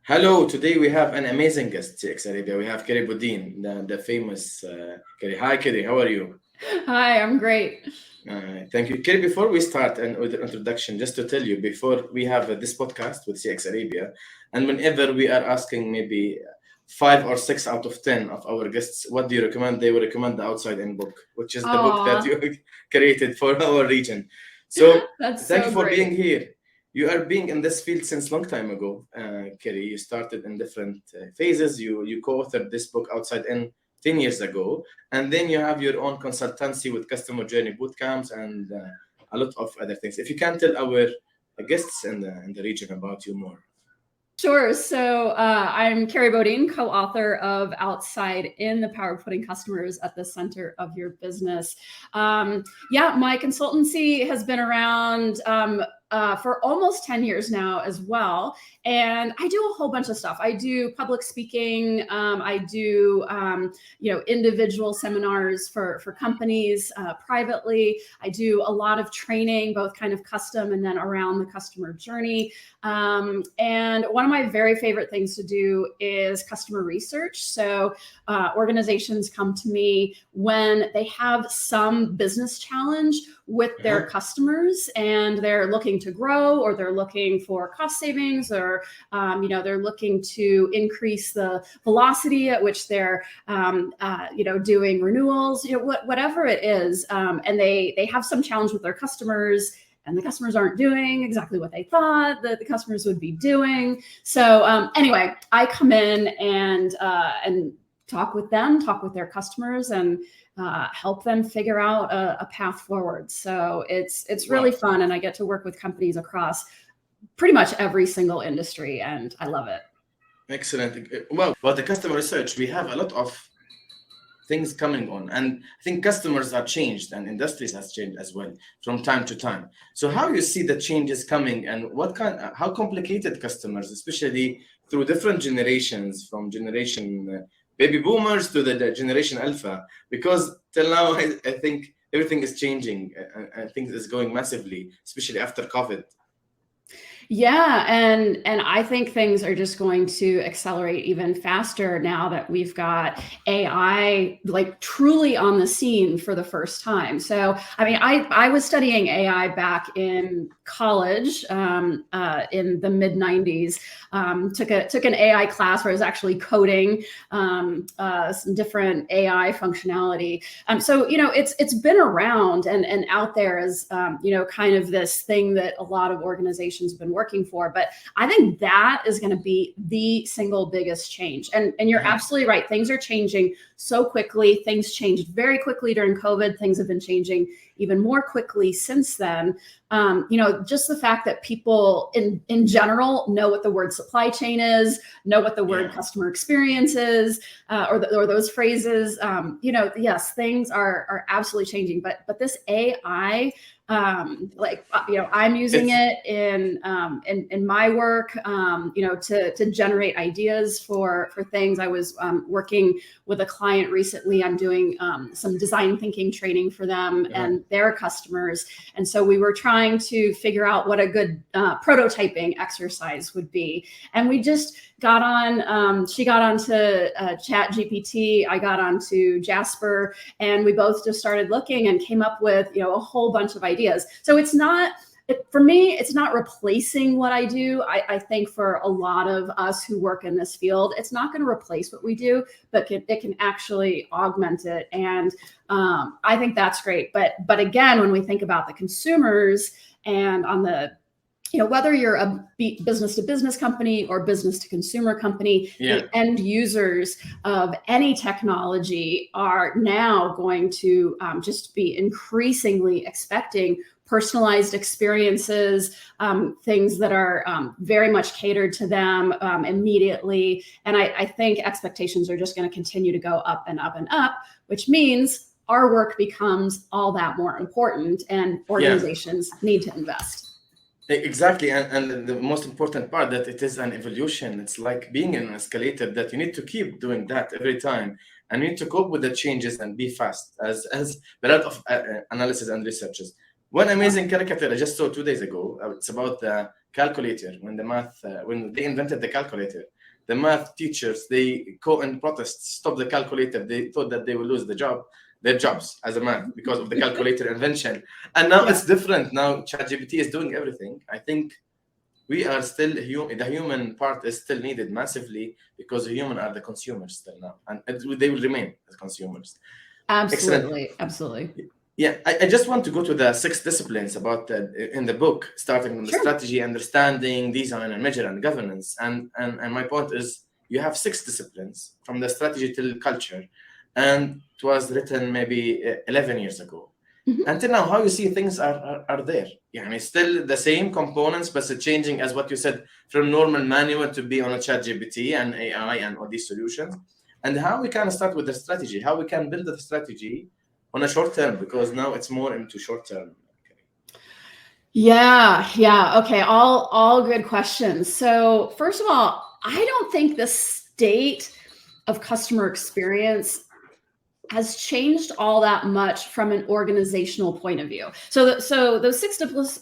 Hello, today we have an amazing guest, CX Arabia. We have Kerry Bodine, the famous Kerry. Hi, Kerry, how are you? Hi, I'm great. Thank you. Kerry, before we start and with the introduction, just to tell you, before we have this podcast with CX Arabia, and whenever we are asking maybe 5 or 6 out of 10 of our guests, what do you recommend? They will recommend the Outside In book, which is the book that you created for our region. So thank you for being here. You are being in this field since long time ago, Kerry. You started in different phases. You co-authored this book Outside In 10 years ago, and then you have your own consultancy with customer journey bootcamps and a lot of other things. If you can tell our guests in the region about you more. Sure. So I'm Kerry Bodine, co-author of Outside In, the Power of Putting Customers at the Center of Your Business. My consultancy has been around for almost 10 years now as well. And I do a whole bunch of stuff. I do public speaking. I do, individual seminars for companies privately. I do a lot of training, both kind of custom and then around the customer journey. And one of my very favorite things to do is customer research. So organizations come to me when they have some business challenge with their customers and they're looking to grow, or they're looking for cost savings, or they're looking to increase the velocity at which they're doing renewals, whatever it is, and they have some challenge with their customers, and the customers aren't doing exactly what they thought that the customers would be doing. So anyway, I come in and talk with them, talk with their customers, and help them figure out a path forward. So it's really fun, and I get to work with companies across pretty much every single industry, and I love it. Excellent. Well, about the customer research, we have a lot of things coming on, and I think customers are changed and industries has changed as well from time to time. So how you see the changes coming, and how complicated customers, especially through different generations, from generation baby boomers to the generation alpha, because till now I think everything is changing. I think it's going massively, especially after COVID. Yeah, and I think things are just going to accelerate even faster now that we've got AI like truly on the scene for the first time. So, I mean, I was studying AI back in college in the mid 90s. Took an AI class where I was actually coding some different AI functionality. So it's been around and out there as kind of this thing that a lot of organizations have been working for. But I think that is going to be the single biggest change. And you're absolutely right. Things are changing so quickly. Things changed very quickly during COVID. Things have been changing even more quickly since then. Just the fact that people in general know what the word supply chain is, know what the word customer experience is, or those phrases. Yes, things are absolutely changing. But this AI, I'm using it in my work, to generate ideas for things. I was working with a client recently. I'm doing some design thinking training for them and their customers. And so we were trying to figure out what a good prototyping exercise would be. And we just got on, she got onto Chat GPT, I got onto Jasper, and we both just started looking and came up with, a whole bunch of ideas. So it's not, for me, it's not replacing what I do. I think for a lot of us who work in this field, it's not going to replace what we do, but it can actually augment it. And I think that's great. But again, when we think about the consumers and on the whether you're a business to business company or business to consumer company, the end users of any technology are now going to just be increasingly expecting personalized experiences, things that are very much catered to them immediately. And I think expectations are just going to continue to go up and up and up, which means our work becomes all that more important, and organizations need to invest. Exactly, and the most important part, that it is an evolution. It's like being in an escalator, that you need to keep doing that every time, and you need to cope with the changes and be fast, as a lot of analysis and researches. One amazing caricature I just saw 2 days ago, it's about the calculator, when they invented the calculator. the math teachers, they go and protest, stop the calculator. They thought that they will lose their jobs as a math because of the calculator invention. And now it's different. Now ChatGPT is doing everything. I think we are still the human part is still needed massively, because the human are the consumers still now, and they will remain as consumers. Absolutely. Excellent. Absolutely. Yeah, I just want to go to the 6 disciplines about in the book, starting from the strategy, understanding, design, and measure, and governance. And my point is, you have 6 disciplines from the strategy till culture, and it was written maybe 11 years ago. Until now, how you see things are there? Yeah, still the same components, but it's changing, as what you said, from normal manual to be on a ChatGPT and AI and all these solutions. And how we can start with the strategy, how we can build the strategy on a short term, because now it's more into short term. Yeah. Okay. All good questions. So first of all, I don't think the state of customer experience has changed all that much from an organizational point of view. So those 6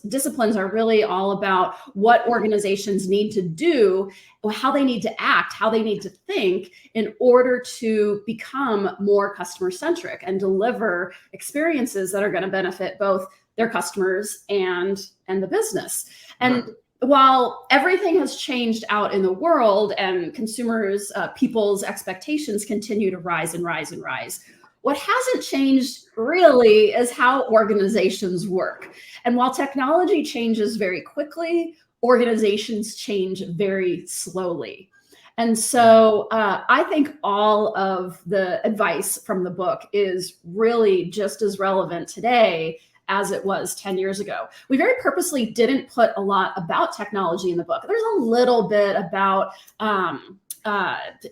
disciplines are really all about what organizations need to do, how they need to act, how they need to think in order to become more customer-centric and deliver experiences that are going to benefit both their customers and the business. And while everything has changed out in the world and consumers, people's expectations continue to rise and rise and rise, what hasn't changed really is how organizations work. And while technology changes very quickly, organizations change very slowly. And so I think all of the advice from the book is really just as relevant today as it was 10 years ago. We very purposely didn't put a lot about technology in the book. There's a little bit about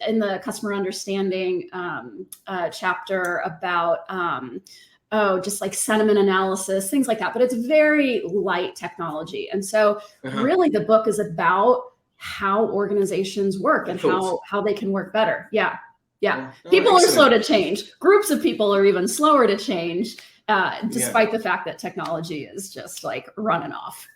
in the customer understanding chapter about just like sentiment analysis, things like that. But it's very light technology. And so really the book is about how organizations work and how they can work better. Yeah. People are slow to change. Groups of people are even slower to change, despite the fact that technology is just like running off.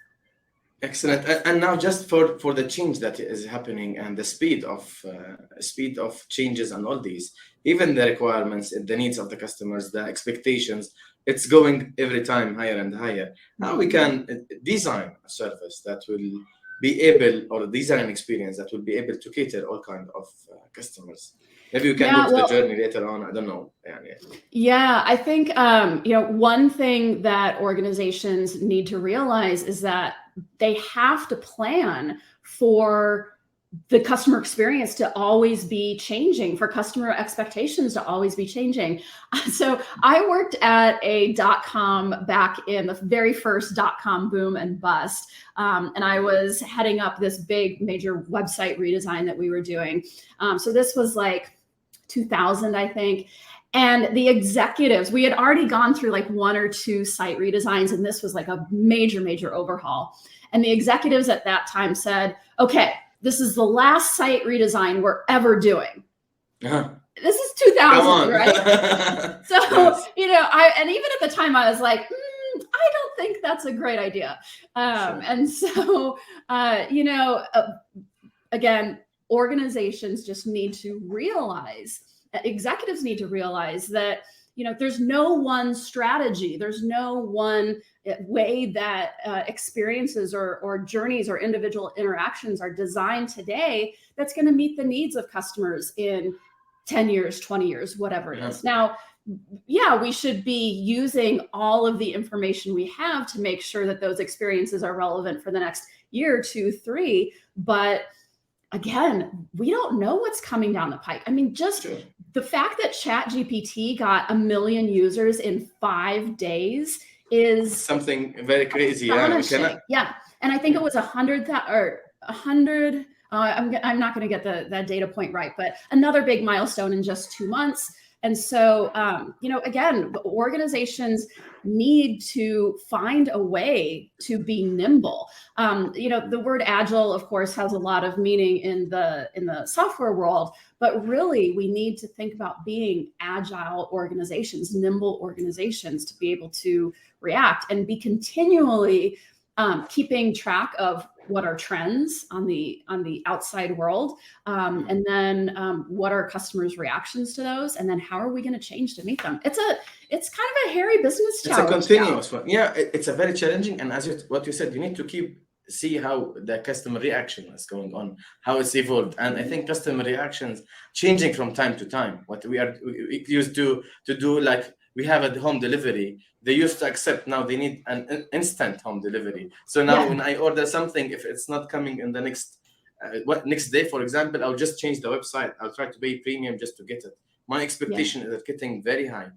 Excellent. And now just for the change that is happening and the speed of changes and all these, even the requirements, the needs of the customers, the expectations, it's going every time higher and higher. How we can design a service that will be able, or design an experience that will be able to cater all kinds of customers. Maybe we can go to the journey later on. I don't know. Yeah, I think one thing that organizations need to realize is that they have to plan for the customer experience to always be changing, for customer expectations to always be changing. So I worked at a .com back in the very first .com boom and bust. And I was heading up this big major website redesign that we were doing. So this was like 2000, I think. And the executives, we had already gone through like 1 or 2 site redesigns, and this was like a major overhaul. And the executives at that time said, okay, this is the last site redesign we're ever doing. This is 2000, right? So, yes. And even at the time I was like, I don't think that's a great idea. And so, again, organizations just need to realize, executives need to realize that, there's no one strategy, there's no one way that experiences or journeys or individual interactions are designed today that's going to meet the needs of customers in 10 years, 20 years, whatever it is. Now, we should be using all of the information we have to make sure that those experiences are relevant for the next year, 2, 3, but again, we don't know what's coming down the pike. I mean, just the fact that ChatGPT got 1 million users in 5 days is something very crazy. Yeah. And I think it was 100 or 100. I'm not going to get that data point right, but another big milestone in just 2 months. And so, again, organizations need to find a way to be nimble. The word agile, of course, has a lot of meaning in the software world, but really we need to think about being agile organizations, nimble organizations, to be able to react and be continually keeping track of what are trends on the outside world, and then what are customers' reactions to those, and then how are we going to change to meet them? It's kind of a hairy business challenge. It's a continuous one. Yeah, it's a very challenging, and what you said, you need to see how the customer reaction is going on, how it's evolved. And I think customer reactions changing from time to time. What we used to do, like we have a home delivery, they used to accept, now they need an instant home delivery. So now when I order something, if it's not coming in the next day, for example, I'll just change the website. I'll try to pay premium just to get it. My expectation is getting very high.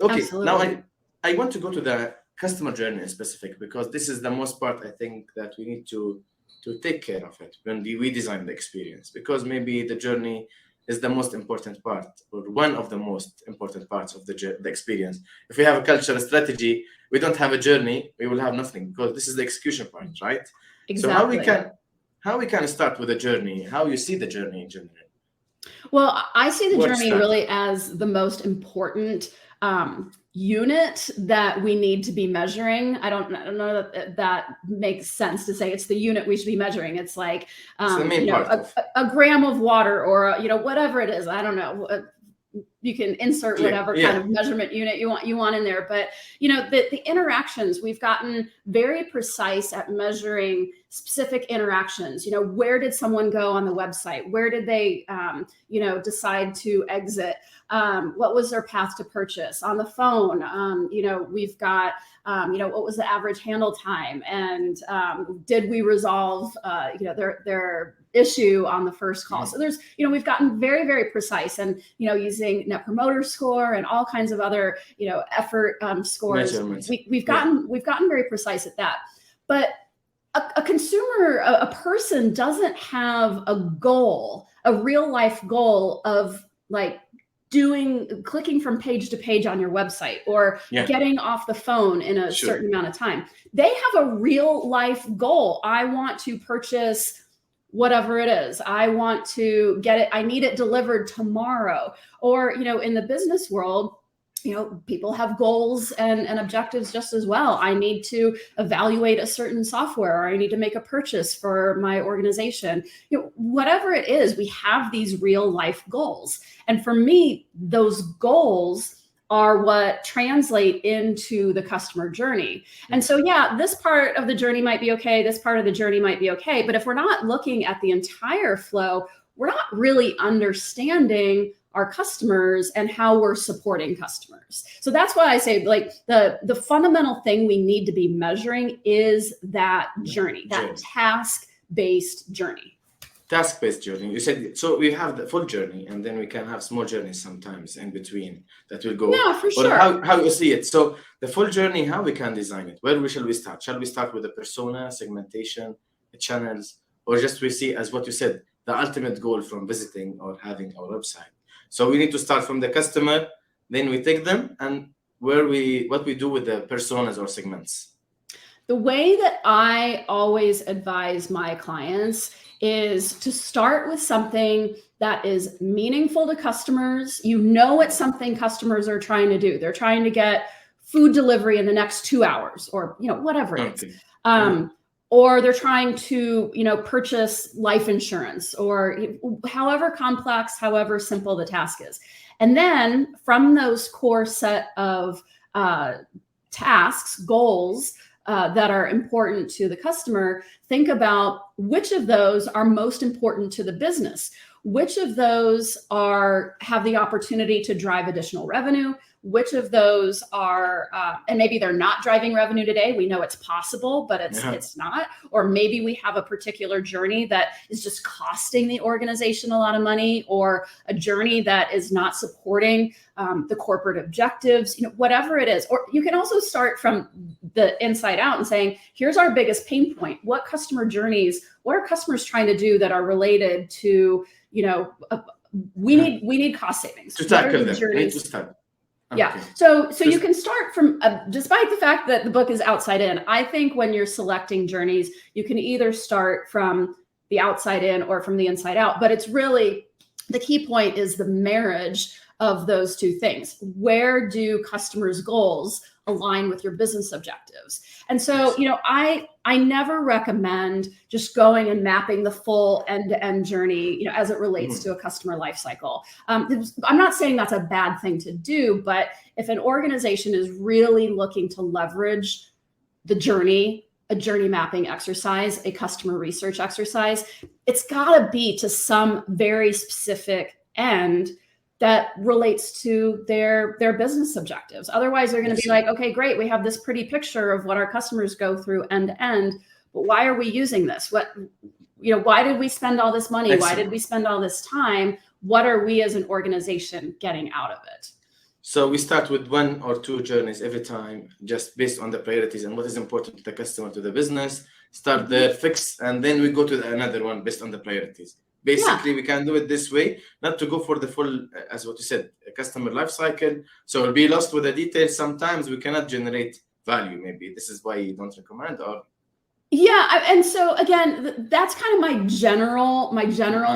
Okay, absolutely. Now I want to go to the customer journey in specific, because this is the most part I think that we need to take care of it when we design the experience, because maybe the journey is the most important part, or one of the most important parts of the experience. If we have a cultural strategy, we don't have a journey, we will have nothing, because this is the execution point, right? Exactly. So how we can start with a journey, how you see the journey in general? Well, I see the journey really as the most important unit that we need to be measuring. I don't know that makes sense to say it's the unit we should be measuring. It's like a gram of water, or whatever it is. I don't know. You can insert whatever kind of measurement unit you want in there. But the interactions, we've gotten very precise at measuring specific interactions. Where did someone go on the website? Where did they decide to exit? What was their path to purchase? On the phone, we've got what was the average handle time, and did we resolve their issue on the first call? So there's we've gotten very, very precise, and using Net Promoter Score and all kinds of other effort scores. We've gotten very precise at that. But a consumer, a person doesn't have a goal, a real life goal of like clicking from page to page on your website, or getting off the phone in a certain amount of time. They have a real life goal. I want to purchase whatever it is. I want to get it. I need it delivered tomorrow. Or, in the business world, people have goals and objectives just as well. I need to evaluate a certain software, or I need to make a purchase for my organization. Whatever it is, we have these real life goals. And for me, those goals are what translate into the customer journey. And so, this part of the journey might be okay. This part of the journey might be okay. But if we're not looking at the entire flow, we're not really understanding our customers and how we're supporting customers. So that's why I say, like, the fundamental thing we need to be measuring is that journey, that task-based journey. Task-based journey. You said, so we have the full journey, and then we can have small journeys sometimes in between that will go. Yeah, for sure. Or how you see it. So the full journey, how we can design it. Where shall we start? Shall we start with the persona, segmentation, the channels, or just we see as what you said, the ultimate goal from visiting or having our website? So we need to start from the customer, then we take them, and what we do with the personas or segments. The way that I always advise my clients is to start with something that is meaningful to customers. It's something customers are trying to do. They're trying to get food delivery in the next 2 hours, or whatever it is. Or they're trying to purchase life insurance, or however complex, however simple the task is. And then from those core set of tasks, goals, that are important to the customer, think about which of those are most important to the business. Which of those have the opportunity to drive additional revenue? Which of those are, and maybe they're not driving revenue today. We know it's possible, but it's not. Or maybe we have a particular journey that is just costing the organization a lot of money, or a journey that is not supporting the corporate objectives, whatever it is. Or you can also start from the inside out and saying, here's our biggest pain point. What customer journeys, what are customers trying to do that are related to, we need cost savings. To tackle them. We need to start. Okay. Yeah. So you can start from, despite the fact that the book is outside in, I think when you're selecting journeys, you can either start from the outside in or from the inside out. But it's really, the key point is the marriage of those two things. Where do customers' goals align with your business objectives. And so, I never recommend just going and mapping the full end-to-end journey, as it relates to a customer life cycle. I'm not saying that's a bad thing to do, but if an organization is really looking to leverage the journey, a journey mapping exercise, a customer research exercise, it's got to be to some very specific end that relates to their business objectives. Otherwise, they're going to be like, okay, great, we have this pretty picture of what our customers go through end to end, but why are we using this? Why did we spend all this money? Why did we spend all this time? What are we as an organization getting out of it? So we start with 1 or 2 journeys every time, just based on the priorities and what is important to the customer, to the business. Start there, fix, and then we go to another one based on the priorities. Basically, we can do it this way, not to go for the full, as what you said, customer life cycle. So we'll be lost with the details. Sometimes we cannot generate value. Maybe this is why you don't recommend, or and so again, that's kind of my general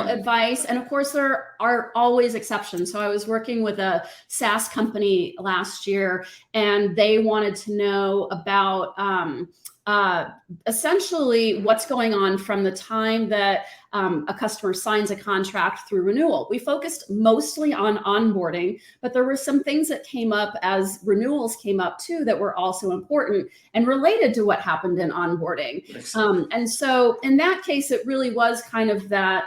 advice. And of course, there are always exceptions. So I was working with a SaaS company last year, and they wanted to know about essentially what's going on from the time that a customer signs a contract through renewal. We focused mostly on onboarding, but there were some things that came up as renewals came up too that were also important and related to what happened in onboarding. And so in that case, it really was kind of that,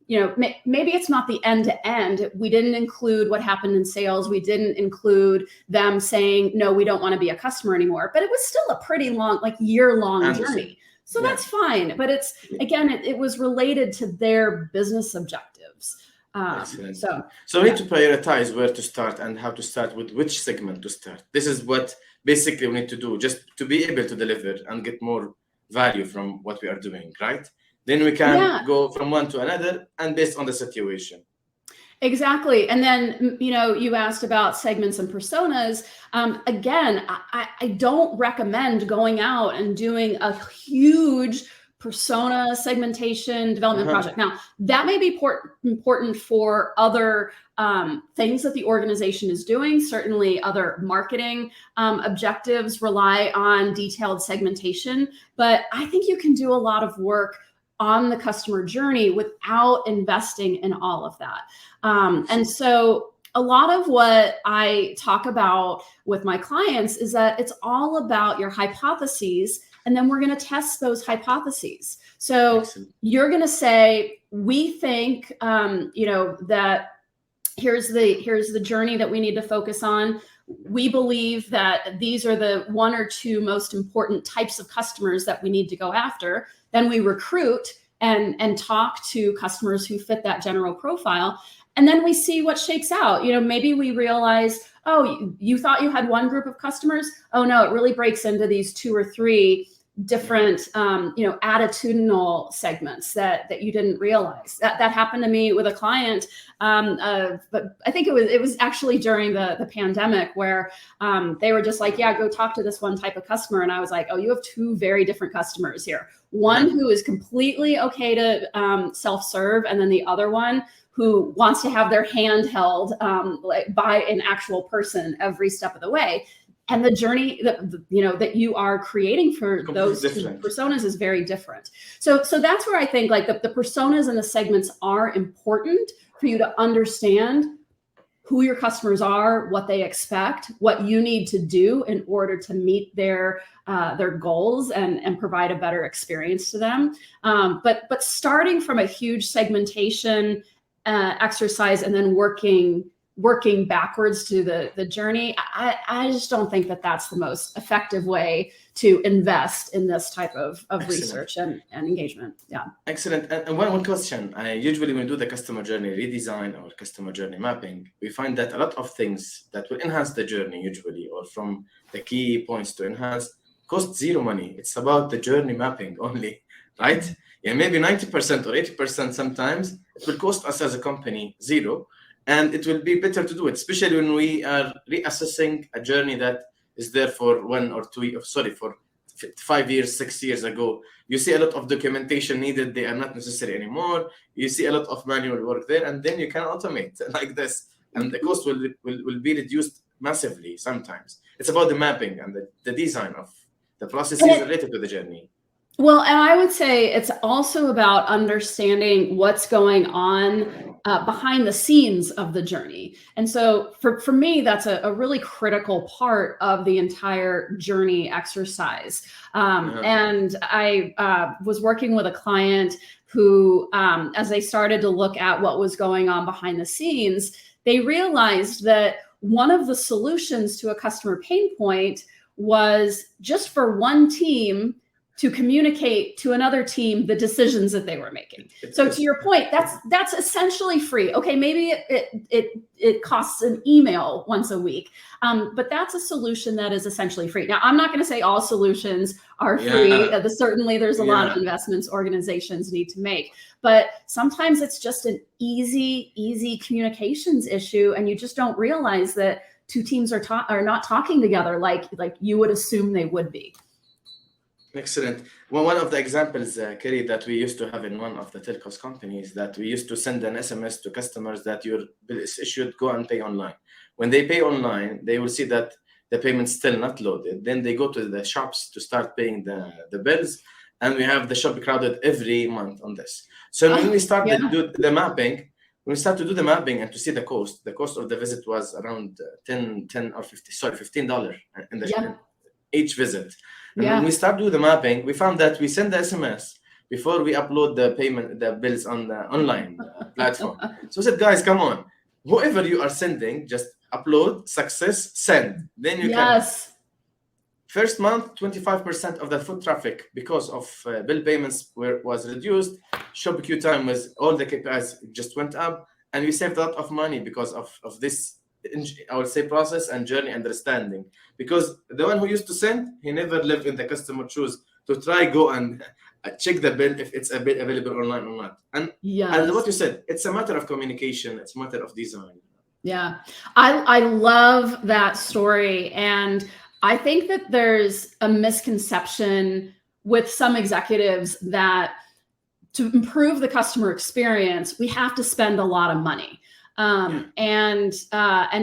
maybe it's not the end to end. We didn't include what happened in sales. We didn't include them saying, no, we don't want to be a customer anymore. But it was still a pretty long, year-long journey. So that's fine. But it's, again, it was related to their business objectives. So we need to prioritize where to start and how to start, with which segment to start. This is what basically we need to do, just to be able to deliver and get more value from what we are doing, right? Then we can go from one to another and based on the situation. Exactly. And then, you asked about segments and personas. Again, I don't recommend going out and doing a huge persona segmentation development project. Now, that may be important for other things that the organization is doing. Certainly other marketing objectives rely on detailed segmentation, but I think you can do a lot of work on the customer journey without investing in all of that. And so a lot of what I talk about with my clients is that it's all about your hypotheses, and then we're going to test those hypotheses. So you're going to say, we think, that here's the journey that we need to focus on. We believe that these are the 1 or 2 most important types of customers that we need to go after. Then we recruit and talk to customers who fit that general profile. And then we see what shakes out. Maybe we realize, oh, you thought you had one group of customers. Oh no, it really breaks into these 2 or 3 different, attitudinal segments that you didn't realize. That happened to me with a client, but I think it was actually during the pandemic where they were just like, yeah, go talk to this one type of customer. And I was like, oh, you have 2 very different customers here. One who is completely okay to self-serve, and then the other one who wants to have their hand held by an actual person every step of the way. And the journey that you are creating for those 2 personas is very different. So that's where I think the personas and the segments are important for you to understand who your customers are, what they expect, what you need to do in order to meet their goals and provide a better experience to them. But starting from a huge segmentation exercise and then working backwards to the journey, I just don't think that that's the most effective way to invest in this type of research and engagement. Yeah. Excellent. And one question, usually when we do the customer journey redesign or customer journey mapping, we find that a lot of things that will enhance the journey usually, or from the key points to enhance, cost 0 money. It's about the journey mapping only, right? Yeah, maybe 90% or 80% sometimes it will cost us as a company 0. And it will be better to do it, especially when we are reassessing a journey that is there for 1 or 2, for 5 years, 6 years ago. You see a lot of documentation needed. They are not necessary anymore. You see a lot of manual work there, and then you can automate like this. And the cost will be reduced massively sometimes. It's about the mapping and the design of the processes related to the journey. Well, and I would say it's also about understanding what's going on behind the scenes of the journey. And so for me, that's a really critical part of the entire journey exercise. And I was working with a client who, as they started to look at what was going on behind the scenes, they realized that one of the solutions to a customer pain point was just for one team to communicate to another team the decisions that they were making. So to your point, that's essentially free. Okay, maybe it costs an email once a week, but that's a solution that is essentially free. Now, I'm not going to say all solutions are free. Certainly, there's a lot of investments organizations need to make, but sometimes it's just an easy communications issue, and you just don't realize that two teams are not talking together like you would assume they would be. Excellent. Well, one of the examples, Kerry, that we used to have in one of the telcos companies, that we used to send an SMS to customers that your bill is issued, go and pay online. When they pay online, they will see that the payment's still not loaded. Then they go to the shops to start paying the bills, and we have the shop crowded every month on this. So when we start to do the mapping, when we start to do the mapping and to see the cost of the visit was around $15 in the each visit. And when we start doing the mapping, we found that we send the SMS before we upload the bills on the online platform. So we said, guys, come on. Whoever you are sending, just upload, success, send. Then you can. First month, 25% of the foot traffic because of bill payments was reduced. Shop queue time was, all the KPIs just went up. And we saved a lot of money because of this, I would say, process and journey understanding. Because the one who used to send, he never lived in the customer shoes to try go and check the bill if it's a bill available online or not. And what you said, it's a matter of communication. It's a matter of design. Yeah, I love that story. And I think that there's a misconception with some executives that to improve the customer experience, we have to spend a lot of money. And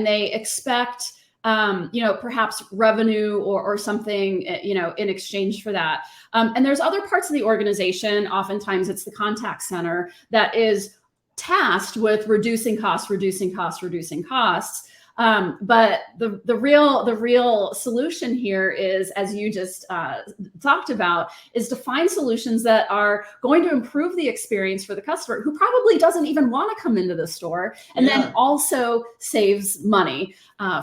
they expect, perhaps revenue or something, in exchange for that. And there's other parts of the organization. Oftentimes it's the contact center that is tasked with reducing costs. But the real solution here is, as you just talked about, is to find solutions that are going to improve the experience for the customer who probably doesn't even want to come into the store, and then also saves money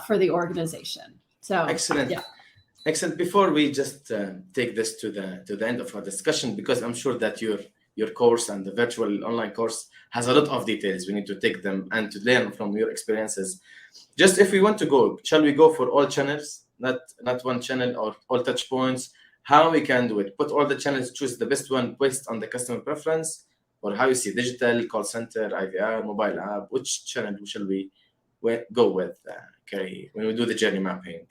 for the organization. So excellent. Excellent. Before we just take this to the end of our discussion, because I'm sure that your course and the virtual online course has a lot of details. We need to take them and to learn from your experiences. Just if we want to go, shall we go for all channels, not one channel, or all touch points? How we can do it? Put all the channels, choose the best one based on the customer preference, or how you see digital, call center, IVR, mobile app. Which channel shall we go with, Kerry, when we do the journey mapping?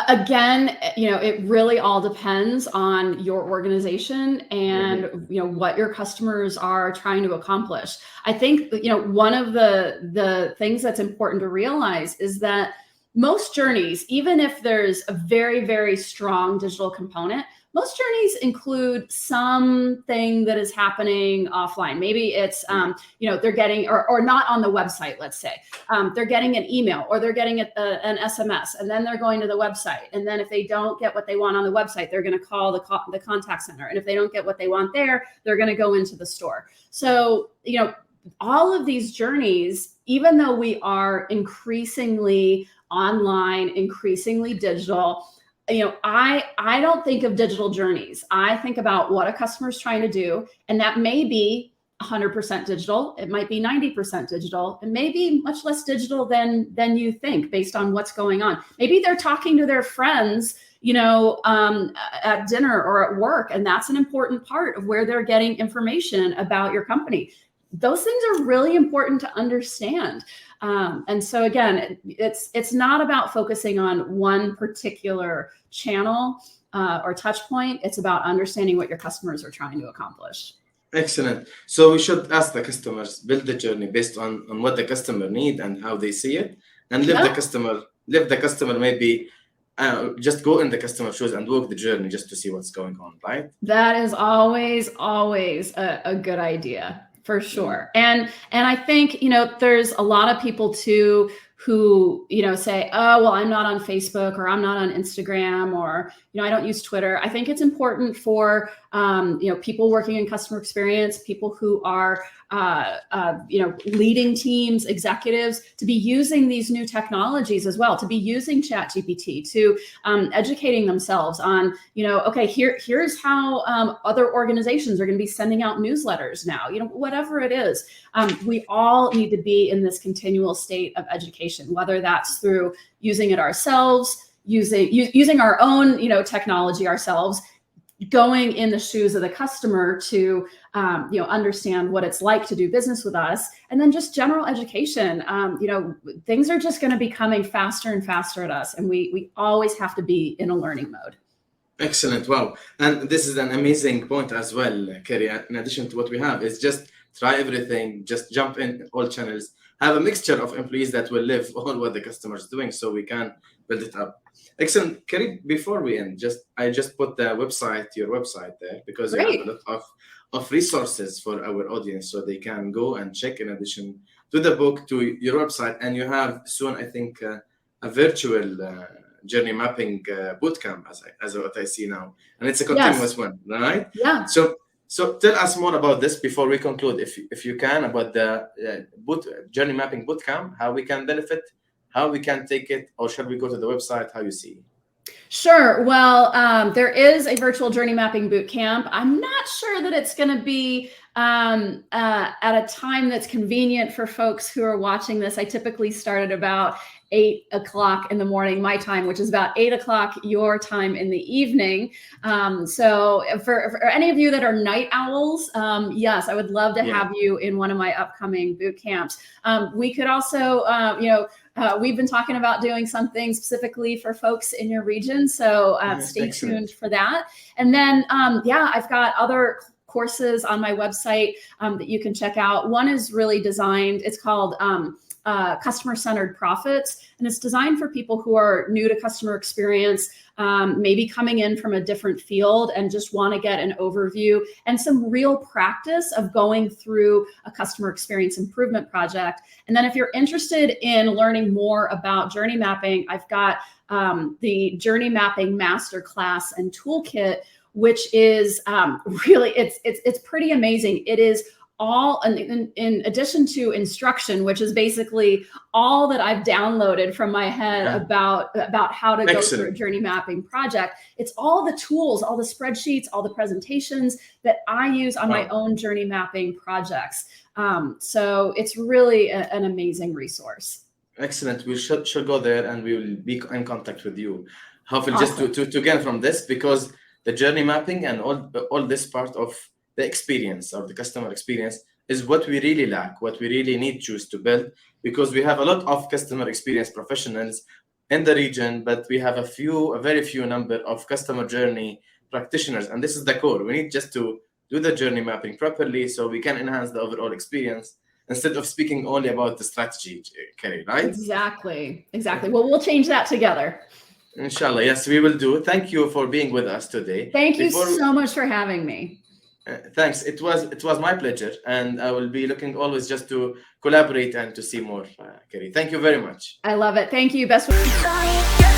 Again, it really all depends on your organization and what your customers are trying to accomplish. I think one of the things that's important to realize is that most journeys, even if there's a very, very strong digital component, most journeys include something that is happening offline. Maybe it's, they're getting, or not on the website, let's say. They're getting an email, or they're getting an SMS, and then they're going to the website. And then if they don't get what they want on the website, they're going to call the contact center. And if they don't get what they want there, they're going to go into the store. So, all of these journeys, even though we are increasingly online, increasingly digital, I don't think of digital journeys. I think about what a customer is trying to do, and that may be 100% digital. It might be 90% digital. It may be much less digital than you think, based on what's going on. Maybe they're talking to their friends, at dinner or at work, and that's an important part of where they're getting information about your company. Those things are really important to understand. And so again, it's not about focusing on one particular channel or touch point. It's about understanding what your customers are trying to accomplish. Excellent. So we should ask the customers, build the journey based on what the customer need and how they see it, and leave the customer let the customer maybe just go in the customer shoes and walk the journey just to see what's going on, right? That is always a good idea, for sure. And I think, there's a lot of people too who, say, oh, well, I'm not on Facebook, or I'm not on Instagram, or, I don't use Twitter. I think it's important for, people working in customer experience, people who are, leading teams, executives, to be using these new technologies as well, to be using ChatGPT, to educating themselves on, okay, here's how other organizations are going to be sending out newsletters now, whatever it is. We all need to be in this continual state of education, whether that's through using it ourselves, using our own, technology ourselves, going in the shoes of the customer to, understand what it's like to do business with us, and then just general education. Things are just going to be coming faster and faster at us, and we always have to be in a learning mode. Excellent. Wow. And this is an amazing point as well, Kerry. In addition to what we have, is just try everything, just jump in all channels, have a mixture of employees that will live on what the customer is doing, so we can build it up. Excellent. Kerry, before we end, I just put the website, your website there, because you have a lot of resources for our audience, so they can go and check in addition to the book, to your website. And you have soon, I think, a virtual journey mapping bootcamp, as what I see now. And it's a continuous one, right? Yeah. So tell us more about this before we conclude, if you can, about the journey mapping bootcamp, how we can benefit, how we can take it, or shall we go to the website, how you see? Sure. Well, there is a virtual journey mapping bootcamp. I'm not sure that it's going to be at a time that's convenient for folks who are watching this. I typically start at about 8 o'clock in the morning, my time, which is about 8 o'clock your time in the evening. So for any of you that are night owls, yes, I would love to have you in one of my upcoming boot camps. We could also, we've been talking about doing something specifically for folks in your region. So stay tuned for that. And then, I've got other courses on my website that you can check out. One is really designed, it's called Customer-Centered Profits. And it's designed for people who are new to customer experience, maybe coming in from a different field and just want to get an overview and some real practice of going through a customer experience improvement project. And then if you're interested in learning more about journey mapping, I've got the Journey Mapping Masterclass and Toolkit, which is really, it's pretty amazing. It is all in addition to instruction, which is basically all that I've downloaded from my head about how to go through a journey mapping project. It's all the tools, all the spreadsheets, all the presentations that I use on my own journey mapping projects. So it's really an amazing resource. Excellent. We should go there, and we will be in contact with you. Hopefully, awesome. Just to gain from this, because the journey mapping and all this part of the experience, or the customer experience, is what we really lack, what we really need to build, because we have a lot of customer experience professionals in the region, but we have a very few number of customer journey practitioners, and this is the core. We need just to do the journey mapping properly so we can enhance the overall experience instead of speaking only about the strategy, Kerry, right? Exactly. Well, we'll change that together. Inshallah, yes, we will do. Thank you for being with us today. Thank you so much for having me. Thanks. It was my pleasure, and I will be looking always just to collaborate and to see more, Kerry. Thank you very much. I love it. Thank you. Best wishes.